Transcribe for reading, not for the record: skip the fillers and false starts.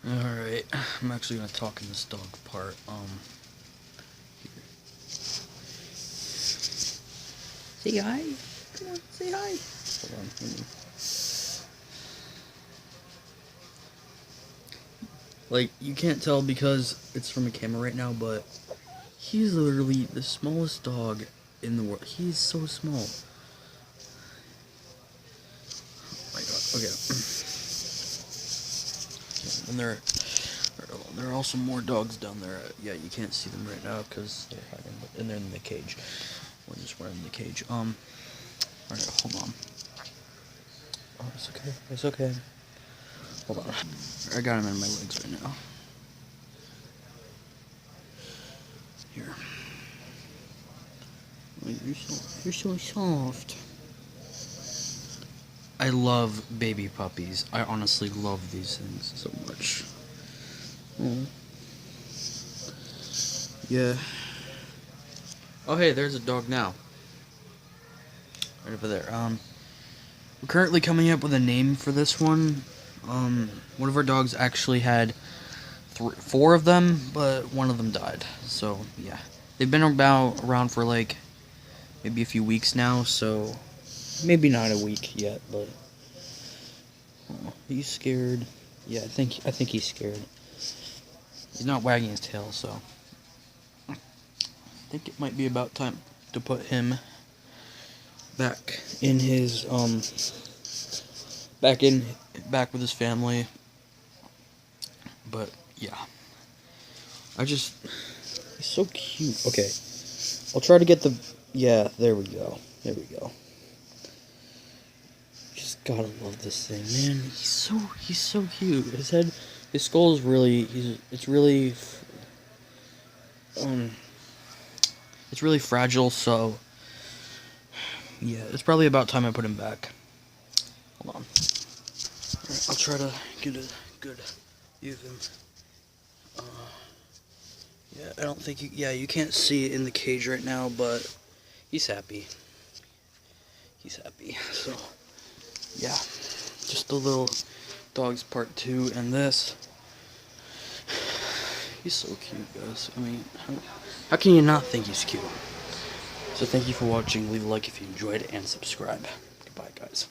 Alright, I'm actually gonna talk in this dog part. Here. Say hi. Come on, say hi. Hold on, let me. Like, you can't tell because it's from a camera right now, but he's literally the smallest dog in the world. He's so small. Oh my god, okay. And there are also more dogs down there. Yeah, you can't see them right now because they're hiding, and they're in the cage. One just went in the cage. Alright, hold on. Oh, it's okay. It's okay. Hold on. I got him in my legs right now. Here. Oh, you're so soft. I love baby puppies. I honestly love these things so much. Oh. Yeah. Oh, hey, there's a dog now. Right over there. We're currently coming up with a name for this one. One of our dogs actually had 4 of them, but one of them died. So, yeah. They've been around for, like, maybe a few weeks now, so maybe not a week yet, but... Oh, he's scared. Yeah, I think he's scared. He's not wagging his tail, so... I think it might be about time to put him back in his, back with his family. But, yeah. He's so cute. Okay. I'll try to get the, yeah, there we go. There we go. Just gotta love this thing, man. He's so cute. His skull is really, it's really fragile, so, yeah, it's probably about time I put him back. Hold on. Alright, I'll try to get a good view of him. Yeah, I don't think you can't see it in the cage right now, but he's happy. He's happy, so, yeah. Just the little dogs part 2 and this. He's so cute, guys. I mean, how can you not think he's cute? So thank you for watching. Leave a like if you enjoyed, and subscribe. Goodbye, guys.